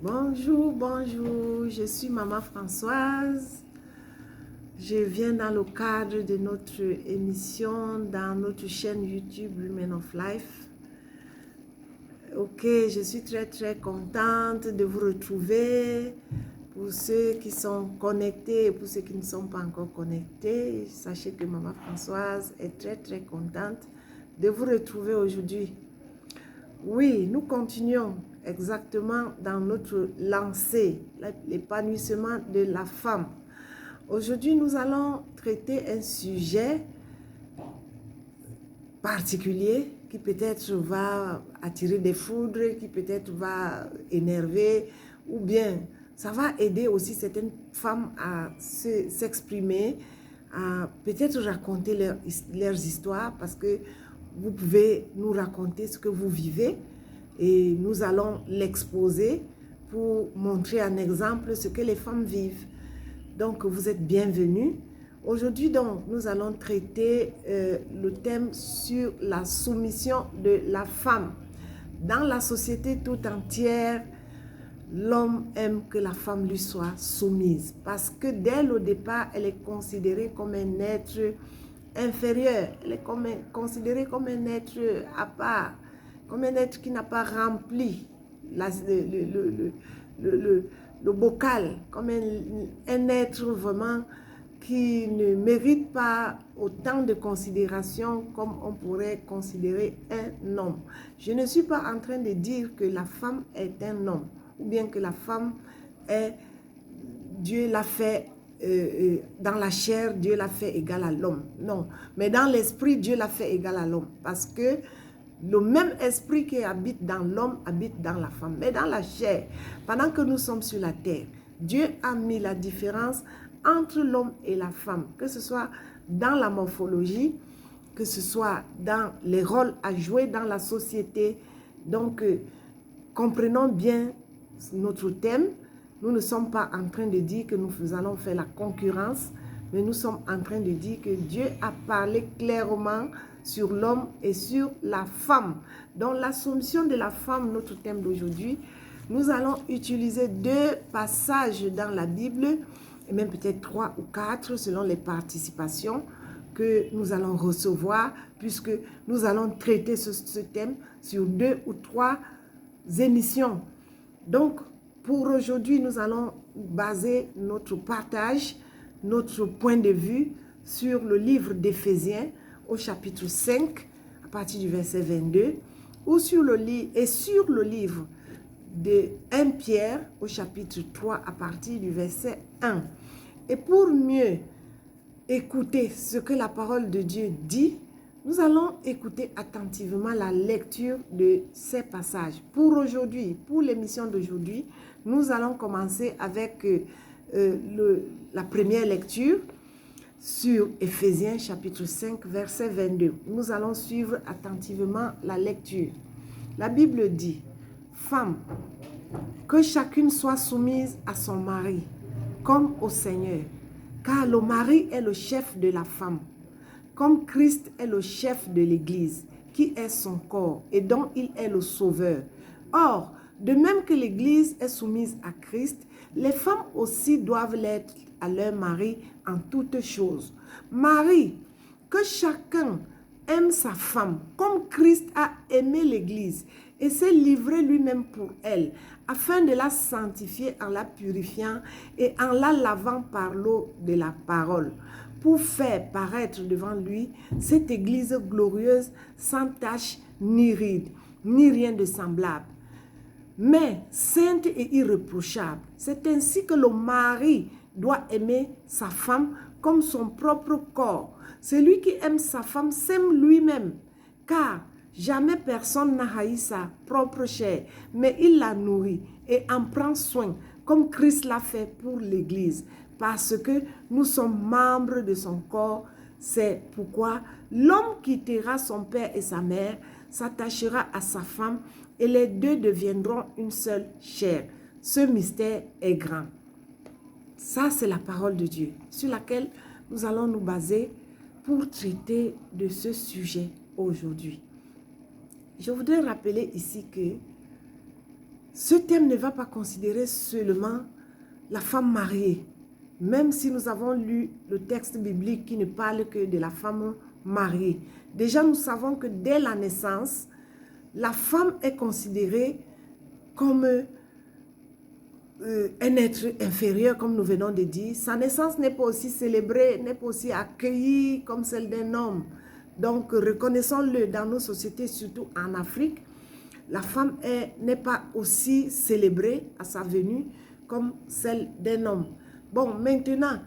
Bonjour, bonjour, je suis Maman Françoise. Je viens dans le cadre de notre émission dans notre chaîne YouTube Women of Life. Ok, je suis très contente de vous retrouver. Pour ceux qui sont connectés et pour ceux qui ne sont pas encore connectés, sachez que Maman Françoise est très contente de vous retrouver aujourd'hui. Oui, nous continuons exactement dans notre lancée, l'épanouissement de la femme. Aujourd'hui, nous allons traiter un sujet particulier qui peut-être va attirer des foudres, qui peut-être va énerver, ou bien ça va aider aussi certaines femmes à s'exprimer, à peut-être raconter leurs histoires, parce que vous pouvez nous raconter ce que vous vivez et nous allons l'exposer pour montrer en exemple ce que les femmes vivent. Donc, vous êtes bienvenus. Aujourd'hui, donc, nous allons traiter le thème sur la soumission de la femme. Dans la société tout entière, l'homme aime que la femme lui soit soumise parce que dès le départ, elle est considérée comme un être inférieur. Elle est considérée comme un être à part, comme un être qui n'a pas rempli le bocal, comme un être vraiment qui ne mérite pas autant de considération comme on pourrait considérer un homme. Je ne suis pas en train de dire que la femme est un homme, ou bien que la femme est, Dieu l'a fait, dans la chair, Dieu l'a fait égal à l'homme. Non, mais dans l'esprit, Dieu l'a fait égal à l'homme. Parce que le même esprit qui habite dans l'homme habite dans la femme. Mais dans la chair, pendant que nous sommes sur la terre, Dieu a mis la différence entre l'homme et la femme, que ce soit dans la morphologie, que ce soit dans les rôles à jouer dans la société. Donc, comprenons bien notre thème. Nous ne sommes pas en train de dire que nous allons faire la concurrence, mais nous sommes en train de dire que Dieu a parlé clairement sur l'homme et sur la femme. Dans la soumission de la femme, notre thème d'aujourd'hui, nous allons utiliser 2 passages dans la Bible, et même peut-être 3 ou 4 selon les participations que nous allons recevoir, puisque nous allons traiter ce thème sur 2 ou 3 émissions. Donc, pour aujourd'hui, nous allons baser notre partage, notre point de vue sur le livre d'Éphésiens au chapitre 5, à partir du verset 22, ou sur le livre de 1 Pierre au chapitre 3, à partir du verset 1. Et pour mieux écouter ce que la parole de Dieu dit, nous allons écouter attentivement la lecture de ces passages. Pour aujourd'hui, pour l'émission d'aujourd'hui, nous allons commencer avec la première lecture sur Éphésiens chapitre 5, verset 22. Nous allons suivre attentivement la lecture. La Bible dit, « Femmes, que chacune soit soumise à son mari, comme au Seigneur, car le mari est le chef de la femme, comme Christ est le chef de l'Église, qui est son corps et dont il est le sauveur. Or, de même que l'Église est soumise à Christ, les femmes aussi doivent l'être à leur mari en toutes choses. Marie, que chacun aime sa femme comme Christ a aimé l'Église et s'est livré lui-même pour elle, afin de la sanctifier en la purifiant et en la lavant par l'eau de la parole, pour faire paraître devant lui cette Église glorieuse, sans tache ni ride, ni rien de semblable, mais sainte et irréprochable. C'est ainsi que le mari doit aimer sa femme comme son propre corps. Celui qui aime sa femme s'aime lui-même, car jamais personne n'a haï sa propre chair, mais il la nourrit et en prend soin, comme Christ l'a fait pour l'Église, parce que nous sommes membres de son corps. C'est pourquoi l'homme quittera son père et sa mère, s'attachera à sa femme, et les deux deviendront une seule chair. Ce mystère est grand. » Ça, c'est la parole de Dieu sur laquelle nous allons nous baser pour traiter de ce sujet aujourd'hui. Je voudrais rappeler ici que Ce thème ne va pas considérer seulement la femme mariée, même si nous avons lu le texte biblique qui ne parle que de la femme mariée. Déjà, nous savons que dès la naissance, la femme est considérée comme un être inférieur, comme nous venons de dire. Sa naissance n'est pas aussi célébrée, n'est pas aussi accueillie comme celle d'un homme. Donc, reconnaissons-le, dans nos sociétés, surtout en Afrique, la femme n'est pas aussi célébrée à sa venue comme celle d'un homme. Bon, maintenant,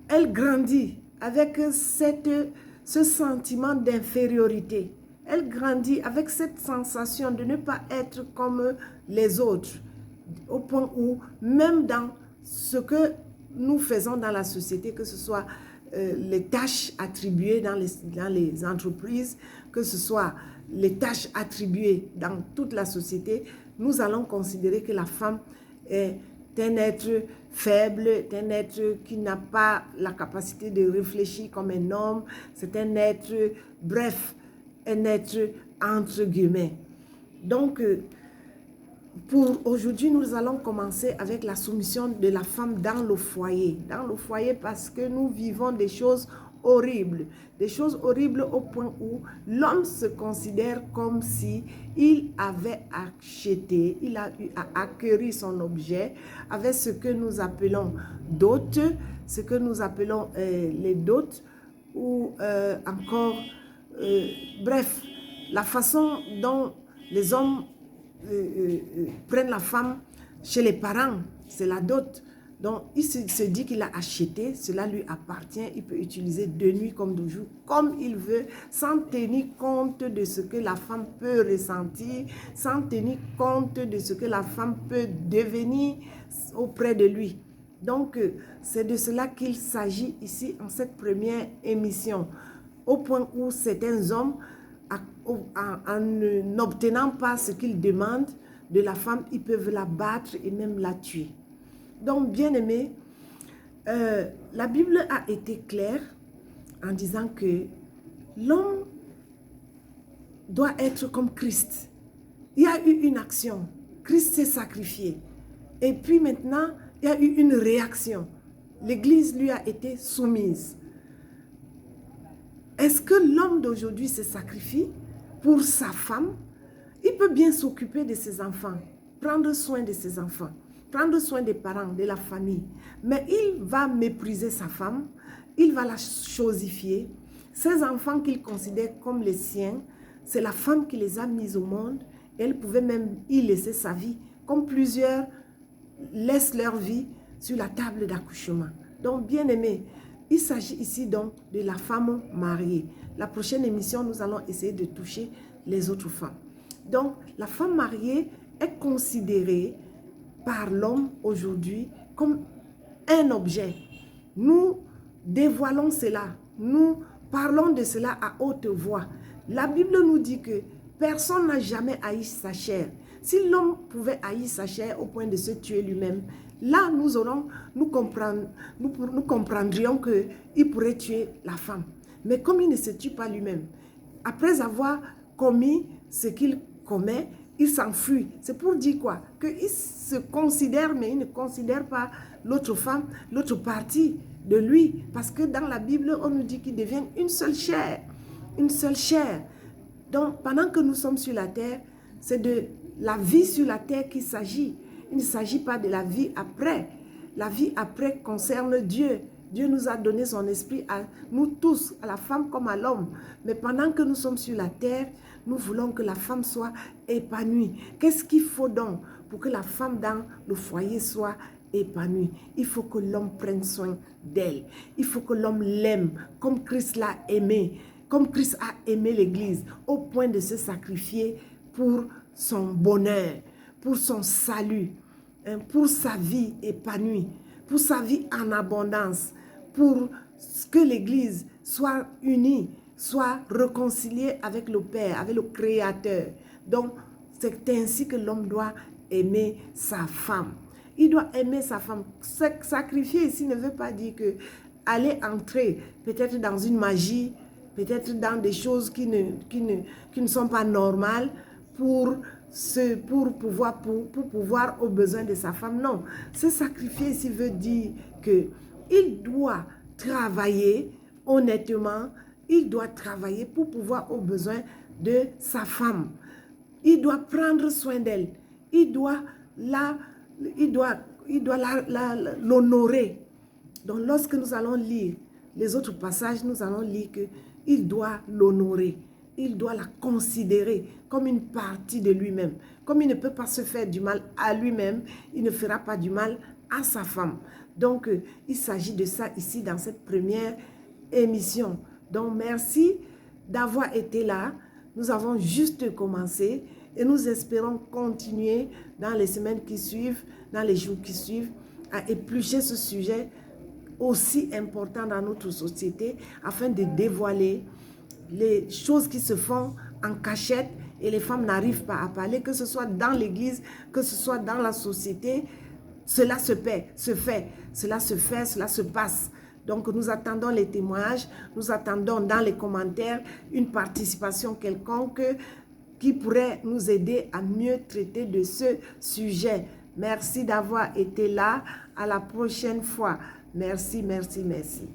elle grandit avec ce sentiment d'infériorité. Elle grandit avec cette sensation de ne pas être comme les autres, au point où même dans ce que nous faisons dans la société, que ce soit les tâches attribuées dans les entreprises, que ce soit les tâches attribuées dans toute la société, nous allons considérer que la femme est un être faible, un être qui n'a pas la capacité de réfléchir comme un homme, c'est un être, bref, un être entre guillemets. Donc, pour aujourd'hui, nous allons commencer avec la soumission de la femme dans le foyer. Dans le foyer parce que nous vivons des choses horribles. Des choses horribles au point où l'homme se considère comme si il avait acheté, il a eu à acquérir son objet avec ce que nous appelons dot, ce que nous appelons les dots ou encore, bref, la façon dont les hommes prennent la femme chez les parents, c'est la dot. Donc, il se dit qu'il a acheté, cela lui appartient, il peut utiliser de nuit comme de jour, comme il veut, sans tenir compte de ce que la femme peut ressentir, sans tenir compte de ce que la femme peut devenir auprès de lui. Donc, c'est de cela qu'il s'agit ici en cette première émission, au point où certains hommes, en n'obtenant pas ce qu'ils demandent de la femme, ils peuvent la battre et même la tuer. Donc, bien aimé, la Bible a été claire en disant que l'homme doit être comme Christ. Il y a eu une action. Christ s'est sacrifié. Et puis maintenant, il y a eu une réaction. L'Église lui a été soumise. Est-ce que l'homme d'aujourd'hui se sacrifie pour sa femme? Il peut bien s'occuper de ses enfants, prendre soin de ses enfants, prendre soin des parents, de la famille. Mais il va mépriser sa femme, il va la chosifier. Ses enfants qu'il considère comme les siens, c'est la femme qui les a mis au monde. Elle pouvait même y laisser sa vie, comme plusieurs laissent leur vie sur la table d'accouchement. Donc, bien aimé, il s'agit ici donc de la femme mariée. La prochaine émission, nous allons essayer de toucher les autres femmes. Donc, la femme mariée est considérée par l'homme aujourd'hui comme un objet. Nous dévoilons cela, nous parlons de cela à haute voix. La Bible nous dit que personne n'a jamais haï sa chair. Si l'homme pouvait haïr sa chair au point de se tuer lui-même, là nous comprendrions qu'il pourrait tuer la femme. Mais comme il ne se tue pas lui-même, après avoir commis ce qu'il commet, il s'enfuit. C'est pour dire quoi? Qu'il se considère, mais il ne considère pas l'autre femme, l'autre partie de lui. Parce que dans la Bible, on nous dit qu'il devient une seule chair. Une seule chair. Donc, pendant que nous sommes sur la terre, c'est de la vie sur la terre qu'il s'agit. Il ne s'agit pas de la vie après. La vie après concerne Dieu. Dieu nous a donné son esprit à nous tous, à la femme comme à l'homme. Mais pendant que nous sommes sur la terre, nous voulons que la femme soit épanouie. Qu'est-ce qu'il faut donc pour que la femme dans le foyer soit épanouie? Il faut que l'homme prenne soin d'elle. Il faut que l'homme l'aime comme Christ l'a aimé. Comme Christ a aimé l'Église au point de se sacrifier pour son bonheur, pour son salut, pour sa vie épanouie, pour sa vie en abondance, pour que l'Église soit unie, soit réconciliée avec le Père, avec le Créateur. Donc, c'est ainsi que l'homme doit aimer sa femme. Il doit aimer sa femme. Sacrifier ici ne veut pas dire que aller entrer peut-être dans une magie, peut-être dans des choses qui ne sont pas normales pour pour pouvoir aux besoins de sa femme. Non, se sacrifier ici veut dire qu'il doit travailler honnêtement, il doit travailler pour pouvoir aux besoins de sa femme. Il doit prendre soin d'elle. Il doit l'honorer. Donc lorsque nous allons lire les autres passages, nous allons lire qu'il doit l'honorer. Il doit la considérer comme une partie de lui-même. Comme il ne peut pas se faire du mal à lui-même, il ne fera pas du mal à sa femme. Donc, il s'agit de ça ici dans cette première émission. Donc, merci d'avoir été là. Nous avons juste commencé et nous espérons continuer dans les semaines qui suivent, dans les jours qui suivent, à éplucher ce sujet aussi important dans notre société afin de dévoiler les choses qui se font en cachette et les femmes n'arrivent pas à parler, que ce soit dans l'église, que ce soit dans la société, cela se fait, cela se passe. Donc nous attendons les témoignages, nous attendons dans les commentaires une participation quelconque qui pourrait nous aider à mieux traiter de ce sujet. Merci d'avoir été là. À la prochaine fois. Merci, merci, merci.